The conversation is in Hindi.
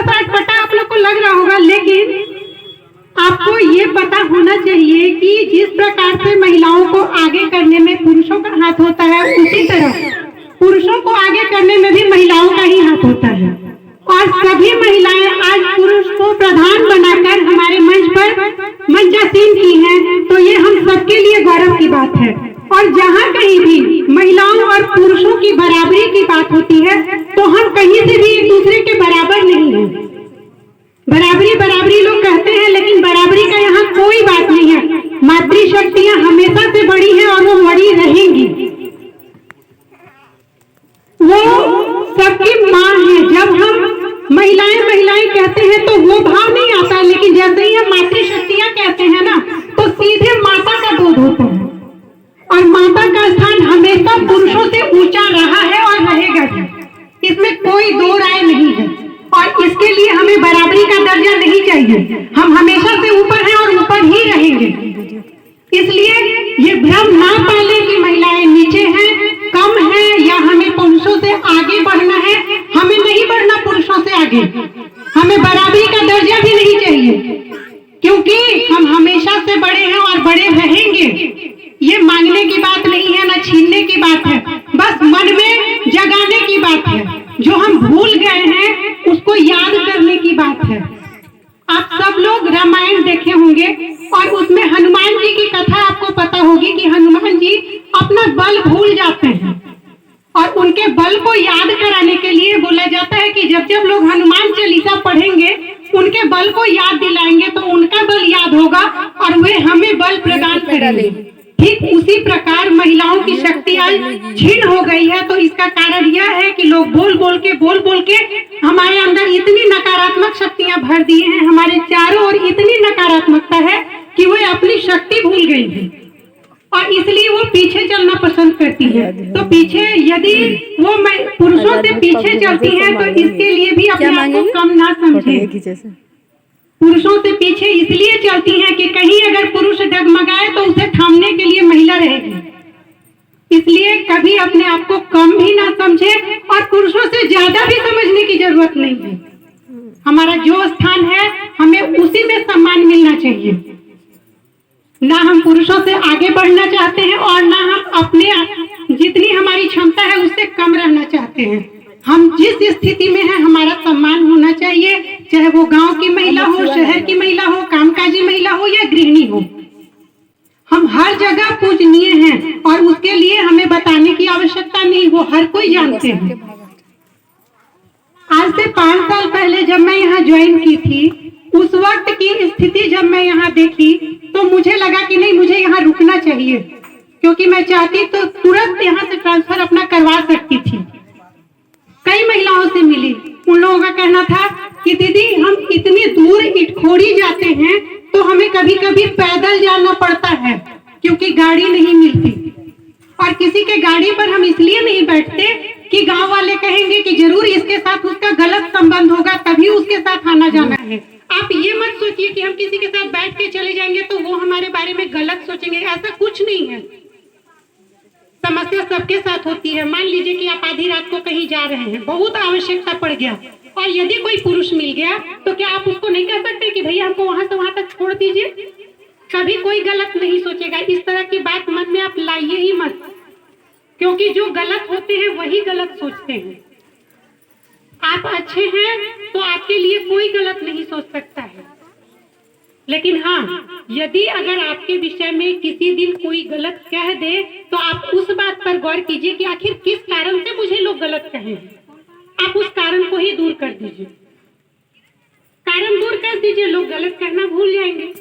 बस अटपटा आप लोग को लग रहा होगा, लेकिन आपको ये पता होना चाहिए कि जिस प्रकार से महिलाओं को आगे करने में पुरुषों का हाथ होता है, उसी तरह पुरुषों को आगे करने में भी महिलाओं का ही हाथ होता है। और सभी महिलाएं आज पुरुष को प्रधान बनाकर हमारे मंच पर मंचासीन की हैं, तो ये हम सबके लिए गौरव की बात है। और जहाँ कहीं भी महिलाओं और पुरुषों की बराबरी की बात होती है, तो हम कहीं से भी एक दूसरे के बराबर नहीं हैं। बराबरी बराबरी लोग कहते हैं, लेकिन बराबरी का यहाँ कोई बात नहीं है। मातृशक्तियां हमेशा से बड़ी हैं और वो बड़ी रहेंगी। वो सबकी माँ है। जब हम महिलाएं महिलाएं कहते हैं तो वो भाव नहीं आता, लेकिन जैसे ही हम मातृशक्तियां कहते हैं ना, तो सीधे माता का बोध होता है। और माता का स्थान हमेशा पुरुषों से ऊंचा रहा है और रहेगा भी, इसमें कोई दो राय नहीं है। और इसके लिए हमें बराबरी का दर्जा नहीं चाहिए। हम हमेशा से ऊपर हैं और ऊपर ही रहेंगे। इसलिए ये भ्रम ना पाले कि महिलाएं नीचे हैं, कम हैं, या हमें पुरुषों से आगे बढ़ना है। हमें नहीं बढ़ना पुरुषों से आगे, हमें बराबरी का दर्जा भी नहीं चाहिए, क्योंकि हम हमेशा से बड़े हैं और बड़े रहेंगे। ये मांगने की बात नहीं है, ना छीनने की बात है, बस मन में जगाने की बात है। जो हम भूल गए हैं उसको याद करने की बात है। आप सब लोग रामायण देखे होंगे और उसमें हनुमान जी की कथा आपको पता होगी कि हनुमान जी अपना बल भूल जाते हैं, और उनके बल को याद कराने के लिए बोला जाता है कि जब जब लोग हनुमान चालीसा पढ़ेंगे, उनके बल को याद दिलाएंगे, तो उनका बल याद होगा और वे हमें बल प्रदान करेंगे। ठीक उसी प्रकार महिलाओं की शक्ति आज छीन हो गई है। तो इसका कारण यह है कि लोग बोल बोल के हमारे अंदर इतनी नकारात्मक शक्तियां भर दिए हैं, हमारे चारों ओर इतनी नकारात्मकता है कि वो अपनी शक्ति भूल गई है, और इसलिए वो पीछे चलना पसंद करती है। तो पीछे यदि वो पुरुषों से पीछे चलती है, तो इसके लिए भी अपने आप को कम ना समझे। पुरुषों से पीछे इसलिए चलती हैं कि कहीं अगर पुरुष डगमगाए तो उसे थामने के लिए महिला रहेगी। इसलिए कभी अपने आप को कम भी ना समझे, और पुरुषों से ज्यादा भी समझने की जरूरत नहीं है। हमारा जो स्थान है हमें उसी में सम्मान मिलना चाहिए। ना हम पुरुषों से आगे बढ़ना चाहते हैं और ना हम अपने जितनी हमारी क्षमता है उससे कम रहना चाहते हैं। हम जिस स्थिति में हैं हमारा सम्मान होना चाहिए, चाहे वो गांव की महिला हो, शहर की महिला हो, कामकाजी महिला हो या गृहिणी हो। हम हर जगह पूजनीय हैं और उसके लिए हमें बताने की आवश्यकता नहीं, वो हर कोई जानते हैं। आज से 5 साल पहले जब मैं यहाँ ज्वाइन की थी, उस वक्त की स्थिति जब मैं यहाँ देखी, तो मुझे लगा कि नहीं, मुझे यहाँ रुकना चाहिए, क्योंकि मैं चाहती तो तुरंत यहाँ से ट्रांसफर अपना करवा सकती थी। कई महिलाओं से मिली, उन लोगों का कहना था कि दीदी हम इतनी दूर इटखोरी जाते हैं तो हमें कभी कभी पैदल जाना पड़ता है, क्योंकि गाड़ी नहीं मिलती। और किसी के गाड़ी पर हम इसलिए नहीं बैठते कि गांव वाले कहेंगे कि जरूर इसके साथ उसका गलत संबंध होगा, तभी उसके साथ आना जाना है। आप ये मत सोचिए कि हम किसी के साथ बैठ के चले जाएंगे तो वो हमारे बारे में गलत सोचेंगे, ऐसा कुछ नहीं है। समस्या सबके साथ होती है। मान लीजिए कि आप आधी रात को कहीं जा रहे हैं, बहुत आवश्यकता पड़ गया, और यदि कोई पुरुष मिल गया तो क्या आप उसको नहीं कह सकते कि भैया हमको वहां से वहां तक छोड़ दीजिए? कभी कोई गलत नहीं सोचेगा। इस तरह की बात मन में आप लाइए ही मत, क्योंकि जो गलत होते हैं वही गलत सोचते हैं। आप अच्छे हैं तो आपके लिए कोई गलत नहीं सोच सकता है, लेकिन हाँ, यदि अगर आपके विषय में किसी दिन कोई गलत कह दे तो आप उस बात पर गौर कीजिए कि आखिर किस कारण से मुझे लोग गलत कहे। आप उस कारण को ही दूर कर दीजिए, कारण दूर कर दीजिए, लोग गलत कहना भूल जाएंगे।